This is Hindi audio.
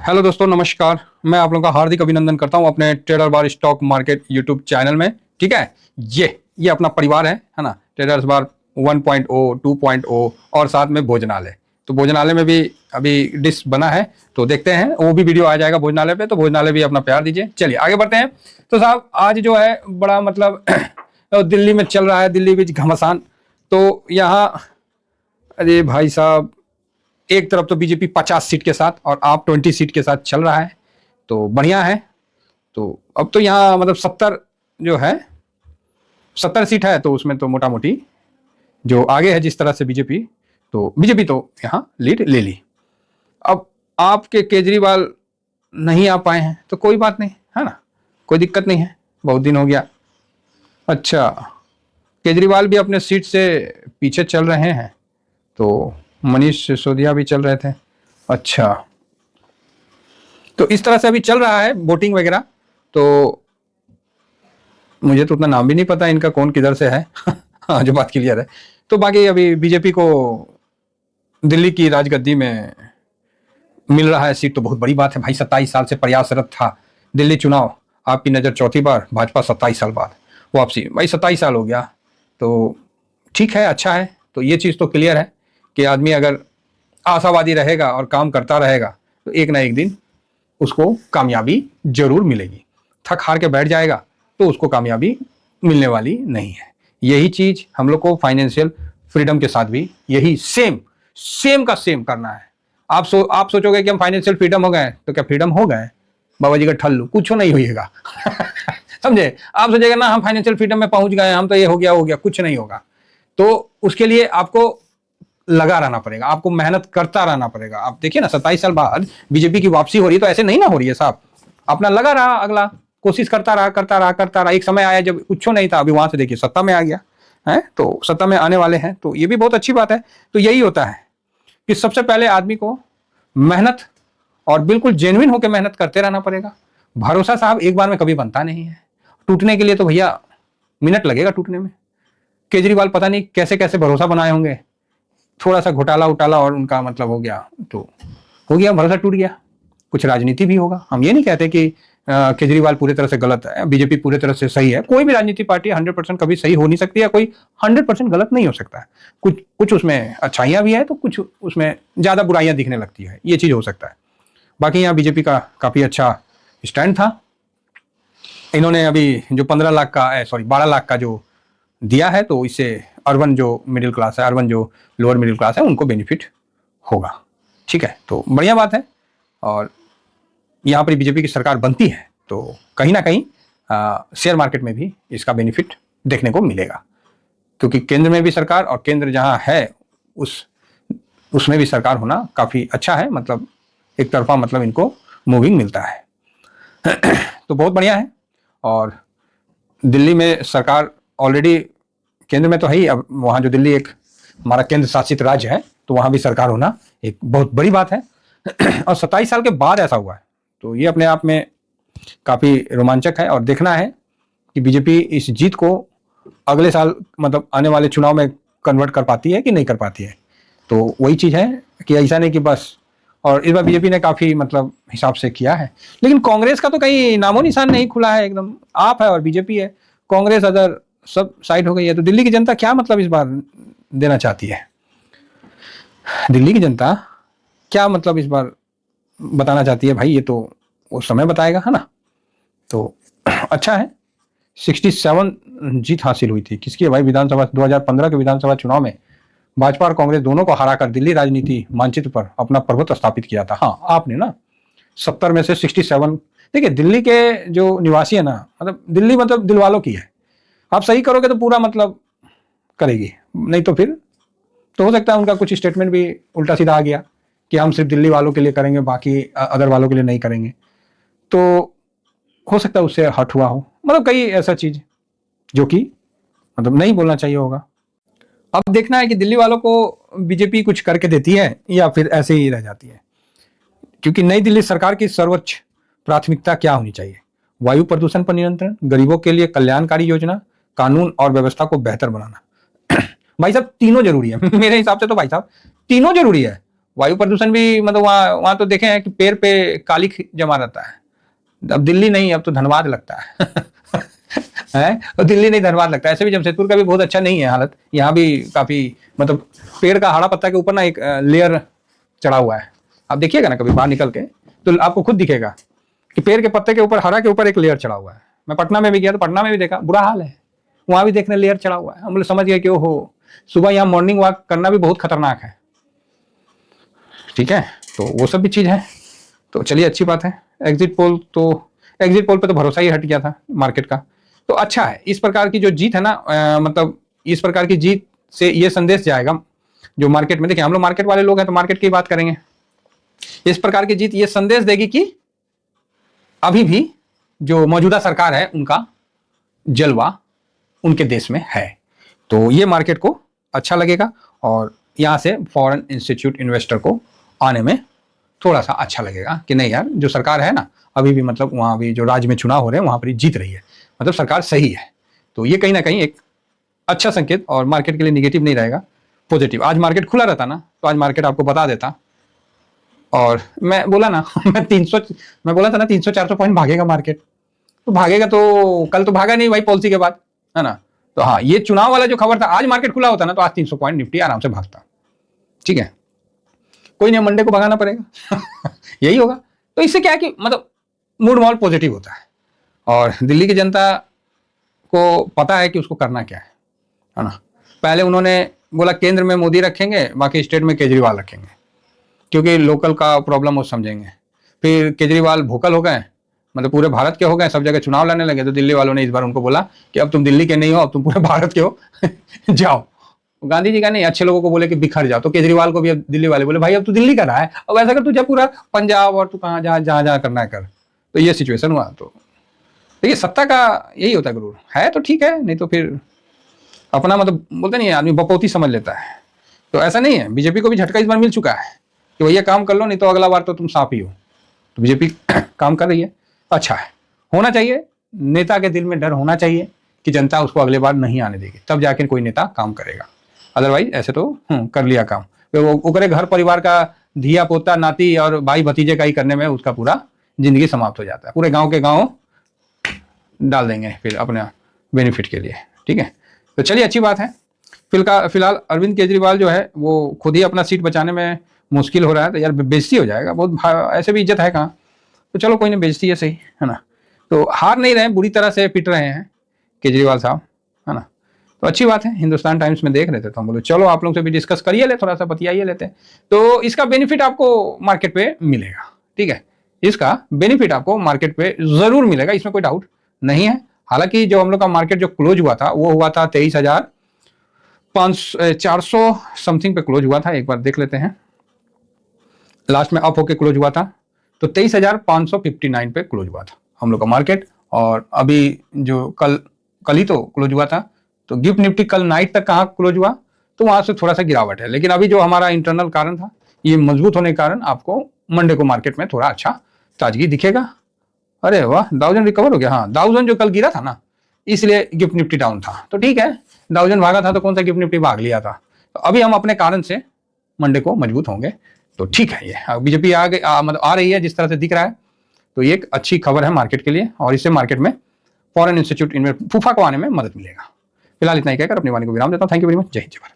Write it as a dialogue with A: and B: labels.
A: हेलो दोस्तों, नमस्कार। मैं आप लोगों का हार्दिक अभिनंदन करता हूं अपने ट्रेडर बार स्टॉक मार्केट यूट्यूब चैनल में। ठीक है, ये अपना परिवार है ना। ट्रेडर्स बार 1.0 2.0 और साथ में भोजनालय। तो भोजनालय में भी अभी डिश बना है, तो देखते हैं, वो भी वीडियो आ जाएगा भोजनालय पे, तो भोजनालय भी अपना प्यार दीजिए। चलिए आगे बढ़ते हैं। तो साहब आज जो है बड़ा मतलब दिल्ली में चल रहा है, दिल्ली बीच घमासान। तो यहाँ अरे भाई साहब, एक तरफ तो बीजेपी 50 सीट के साथ और आप 20 सीट के साथ चल रहा है, तो बढ़िया है। तो अब तो यहाँ मतलब 70 जो है 70 सीट है, तो उसमें तो मोटा मोटी जो आगे है जिस तरह से बीजेपी, तो बीजेपी तो यहाँ लीड ले ली। अब आपके केजरीवाल नहीं आ पाए हैं तो कोई बात नहीं है ना, कोई दिक्कत नहीं है, बहुत दिन हो गया। अच्छा, केजरीवाल भी अपने सीट से पीछे चल रहे हैं, तो मनीष सिसोदिया भी चल रहे थे। अच्छा, तो इस तरह से अभी चल रहा है वोटिंग वगैरह। तो मुझे तो उतना नाम भी नहीं पता इनका, कौन किधर से है हाँ, जो बात क्लियर है। तो बाकी अभी बीजेपी को दिल्ली की राजगद्दी में मिल रहा है सीट, तो बहुत बड़ी बात है भाई। 27 साल से प्रयासरत था दिल्ली चुनाव, आपकी नज़र चौथी बार, भाजपा 27 साल बाद वापसी। भाई 27 साल हो गया, तो ठीक है, अच्छा है। तो ये चीज़ तो क्लियर है कि आदमी अगर आशावादी रहेगा और काम करता रहेगा तो एक ना एक दिन उसको कामयाबी जरूर मिलेगी। थक हार के बैठ जाएगा तो उसको कामयाबी मिलने वाली नहीं है। यही चीज़ हम लोग को फाइनेंशियल फ्रीडम के साथ भी यही सेम का सेम करना है। आप सोचोगे कि हम फाइनेंशियल फ्रीडम हो गए, तो क्या फ्रीडम हो गए? बाबा जी का ठल्लू, कुछ नहीं होइएगा समझे? आप सोचेगा ना हम फाइनेंशियल फ्रीडम में पहुंच गए, हम तो ये हो गया, कुछ नहीं होगा। तो उसके लिए आपको लगा रहना पड़ेगा, आपको मेहनत करता रहना पड़ेगा। आप देखिए ना, 27 साल बाद बीजेपी की वापसी हो रही है, तो ऐसे नहीं ना हो रही है साहब। अपना लगा रहा, अगला कोशिश करता रहा। एक समय आया जब कुछ नहीं था, अभी वहां से देखिए सत्ता में आ गया है, तो सत्ता में आने वाले हैं, तो ये भी बहुत अच्छी बात है। तो यही होता है कि सबसे पहले आदमी को मेहनत और बिल्कुल जेन्युइन होकर मेहनत करते रहना पड़ेगा। भरोसा साहब एक बार में कभी बनता नहीं है, टूटने के लिए तो भैया मिनट लगेगा टूटने में। केजरीवाल पता नहीं कैसे कैसे भरोसा बनाए होंगे, थोड़ा सा घोटाला उटाला और उनका मतलब हो गया, तो हो गया, भरोसा टूट गया। कुछ राजनीति भी होगा, हम ये नहीं कहते कि केजरीवाल पूरी तरह से गलत है, बीजेपी पूरी तरह से सही है। कोई भी राजनीति पार्टी 100% कभी सही हो नहीं सकती है, कोई 100% गलत नहीं हो सकता है। कुछ उसमें अच्छाइयां भी है, तो कुछ उसमें ज्यादा बुराइयां दिखने लगती है, ये चीज हो सकता है। बाकी यहाँ बीजेपी का काफी अच्छा स्टैंड था। इन्होंने अभी जो 12 लाख का जो दिया है, तो इससे अर्बन जो मिडिल क्लास है, अर्बन जो लोअर मिडिल क्लास है, उनको बेनिफिट होगा। ठीक है, तो बढ़िया बात है। और यहाँ पर बीजेपी की सरकार बनती है तो कहीं ना कहीं शेयर मार्केट में भी इसका बेनिफिट देखने को मिलेगा, क्योंकि केंद्र में भी सरकार, और केंद्र जहाँ है उसमें भी सरकार होना काफ़ी अच्छा है। मतलब एक तरफा मतलब इनको मूविंग मिलता है तो बहुत बढ़िया है। और दिल्ली में सरकार ऑलरेडी, केंद्र में तो है ही, अब वहाँ जो दिल्ली एक हमारा केंद्र शासित राज्य है, तो वहाँ भी सरकार होना एक बहुत बड़ी बात है और 27 साल के बाद ऐसा हुआ है, तो ये अपने आप में काफ़ी रोमांचक है। और देखना है कि बीजेपी इस जीत को अगले साल मतलब आने वाले चुनाव में कन्वर्ट कर पाती है कि नहीं कर पाती है। तो वही चीज़ है कि ऐसा नहीं कि बस, और इस बार बीजेपी ने काफ़ी मतलब हिसाब से किया है। लेकिन कांग्रेस का तो कहीं नामो निशान नहीं खुला है, एकदम आप है और बीजेपी है। कांग्रेस अगर सब साइड हो गई है, तो दिल्ली की जनता क्या मतलब इस बार देना चाहती है? दिल्ली की जनता क्या मतलब इस बार बताना चाहती है भाई, ये तो वो समय बताएगा, है ना। तो अच्छा है, 67 जीत हासिल हुई थी किसकी है भाई? विधानसभा 2015 के विधानसभा चुनाव में भाजपा और कांग्रेस दोनों को हराकर दिल्ली राजनीति मानचित्र पर अपना प्रभुत्व स्थापित किया था। हाँ, आपने ना 70 में से 67। देखिए, दिल्ली के जो निवासी है ना, मतलब दिल्ली मतलब दिल वालों की है। आप सही करोगे तो पूरा मतलब करेगी, नहीं तो फिर तो हो सकता है उनका कुछ स्टेटमेंट भी उल्टा सीधा आ गया कि हम सिर्फ दिल्ली वालों के लिए करेंगे, बाकी अदर वालों के लिए नहीं करेंगे। तो हो सकता है उससे हट हुआ हो, मतलब कई ऐसा चीज जो कि मतलब नहीं बोलना चाहिए होगा। अब देखना है कि दिल्ली वालों को बीजेपी कुछ करके देती है या फिर ऐसे ही रह जाती है, क्योंकि नई दिल्ली सरकार की सर्वोच्च प्राथमिकता क्या होनी चाहिए? वायु प्रदूषण पर नियंत्रण, गरीबों के लिए कल्याणकारी योजना, कानून और व्यवस्था को बेहतर बनाना। भाई साहब तीनों जरूरी है मेरे हिसाब से, तो भाई साहब तीनों जरूरी है। वायु प्रदूषण भी मतलब वहाँ वहाँ तो देखे हैं कि पेड़ पे काली जमा रहता है। अब दिल्ली नहीं, अब तो धनबाद लगता है है और दिल्ली नहीं धनबाद लगता है। ऐसे भी जमशेदपुर का भी बहुत अच्छा नहीं है हालत, यहाँ भी काफी मतलब पेड़ का हरा पत्ता के ऊपर ना एक लेयर चढ़ा हुआ है। आप देखिएगा ना कभी बाहर निकल के तो आपको खुद दिखेगा कि पेड़ के पत्ते के ऊपर, हरा के ऊपर एक लेयर चढ़ा हुआ है। मैं पटना में भी गया तो पटना में भी देखा, बुरा हाल है, वहां भी देखने लेयर चढ़ा हुआ है। हम लोग समझ गए कि ओहो, सुबह यहाँ मॉर्निंग वॉक करना भी बहुत खतरनाक है। ठीक है, तो वो सब भी चीज है। तो चलिए अच्छी बात है। एग्जिट पोल पे तो भरोसा ही हट गया था मार्केट का। तो अच्छा है, इस प्रकार की जो जीत है ना, मतलब इस प्रकार की जीत से ये संदेश जाएगा जो मार्केट में, देखिए हम लोग मार्केट वाले लोग हैं तो मार्केट की बात करेंगे। इस प्रकार की जीत ये संदेश देगी कि अभी भी जो मौजूदा सरकार है उनका जलवा उनके देश में है। तो ये मार्केट को अच्छा लगेगा और यहां से फॉरेन इंस्टीट्यूट इन्वेस्टर को आने में थोड़ा सा अच्छा लगेगा कि नहीं यार, जो सरकार है ना अभी भी, मतलब वहां भी जो राज्य में चुनाव हो रहे हैं वहां पर जीत रही है, मतलब सरकार सही है। तो ये कहीं ना कहीं एक अच्छा संकेत और मार्केट के लिए निगेटिव नहीं रहेगा, पॉजिटिव। आज मार्केट खुला रहता ना तो आज मार्केट आपको बता देता। और मैं बोला ना मैं बोला था ना 300-400 पॉइंट भागेगा मार्केट, तो भागेगा। तो कल तो भागा नहीं भाई पॉलिसी के बाद, है ना। तो हाँ, ये चुनाव वाला जो खबर था, आज मार्केट खुला होता ना तो आज 300 पॉइंट निफ्टी आराम से भागता। ठीक है, कोई नहीं, मंडे को भगाना पड़ेगा यही होगा। तो इससे क्या है कि मतलब मूड माहौल पॉजिटिव होता है और दिल्ली की जनता को पता है कि उसको करना क्या है ना। पहले उन्होंने बोला केंद्र में मोदी रखेंगे, बाकी स्टेट में केजरीवाल रखेंगे, क्योंकि लोकल का प्रॉब्लम वो समझेंगे। फिर केजरीवाल भोकल हो गए, मतलब पूरे भारत के हो गए, सब जगह चुनाव लड़ने लगे। तो दिल्ली वालों ने इस बार उनको बोला कि अब तुम दिल्ली के नहीं हो, अब तुम पूरे भारत के हो जाओ। गांधी जी का नहीं, अच्छे लोगों को बोले कि बिखर जाओ। तो केजरीवाल को भी अब दिल्ली वाले बोले भाई अब तू दिल्ली का रहा है, अब ऐसा कर तू जा पूरा पंजाब और तू कहाँ जहाँ करना है कर। तो ये सिचुएशन हुआ। तो देखिए सत्ता का यही होता है, गुरूर है तो ठीक है, नहीं तो फिर अपना मतलब बोलते नहीं है आदमी बपौती समझ लेता है। तो ऐसा नहीं है, बीजेपी को भी झटका इस बार मिल चुका है कि भैया काम कर लो, नहीं तो अगला बार तो तुम सांप ही हो। तो बीजेपी काम कर रही है, अच्छा है, होना चाहिए। नेता के दिल में डर होना चाहिए कि जनता उसको अगले बार नहीं आने देगी, तब जाके कोई नेता काम करेगा। अदरवाइज ऐसे तो कर लिया काम, तो वो करे घर परिवार का धिया पोता नाती और भाई भतीजे का ही करने में उसका पूरा जिंदगी समाप्त हो जाता है। पूरे गांव के गांव डाल देंगे फिर अपने बेनिफिट के लिए। ठीक है, तो चलिए अच्छी बात है। फिलहाल अरविंद केजरीवाल जो है वो खुद ही अपना सीट बचाने में मुश्किल हो रहा है। तो यार बेइज्जती हो जाएगा बहुत, ऐसे भी इज्जत है कहाँ। तो चलो कोई नहीं, बेइज्जती है सही, है ना। तो हार नहीं रहे, बुरी तरह से पिट रहे हैं केजरीवाल साहब, है ना। तो अच्छी बात है। हिंदुस्तान टाइम्स में देख रहे थे तो हम बोले चलो आप लोग से भी डिस्कस करिए, ले थोड़ा सा बतियाइए लेते हैं। तो इसका बेनिफिट आपको मार्केट पे मिलेगा। ठीक है, इसका बेनिफिट आपको मार्केट पे जरूर मिलेगा, इसमें कोई डाउट नहीं है। हालांकि जो हम लोग का मार्केट जो क्लोज हुआ था वो हुआ था 23,400 समथिंग पे क्लोज हुआ था। एक बार देख लेते हैं, लास्ट में अप होके क्लोज हुआ था तो 23,559 पे क्लोज हुआ था हम लोग का मार्केट। और अभी जो कल ही तो क्लोज हुआ था, तो गिफ्ट निफ्टी कल नाइट तक कहाँ क्लोज हुआ, तो वहां से थोड़ा सा गिरावट है। लेकिन अभी जो हमारा इंटरनल कारण था ये मजबूत होने के कारण आपको मंडे को मार्केट में थोड़ा अच्छा ताजगी दिखेगा। अरे वाह, दाउजन रिकवर हो गया। हाँ, दाउजन जो कल गिरा था ना इसलिए गिफ्ट निफ्टी डाउन था। तो ठीक है, दाउजन भागा था तो कौन सा गिफ्ट निफ्टी भाग लिया था। तो अभी हम अपने कारण से मंडे को मजबूत होंगे। तो ठीक है, ये बीजेपी मतलब आ रही है जिस तरह से दिख रहा है, तो ये एक अच्छी खबर है मार्केट के लिए और इससे मार्केट में फॉरेन इंस्टीट्यूट फूफा को आने में मदद मिलेगा। फिलहाल इतना ही कहकर अपनी वाणी को विराम देता हूँ। Thank you very much. जय हिंद, जय भारत।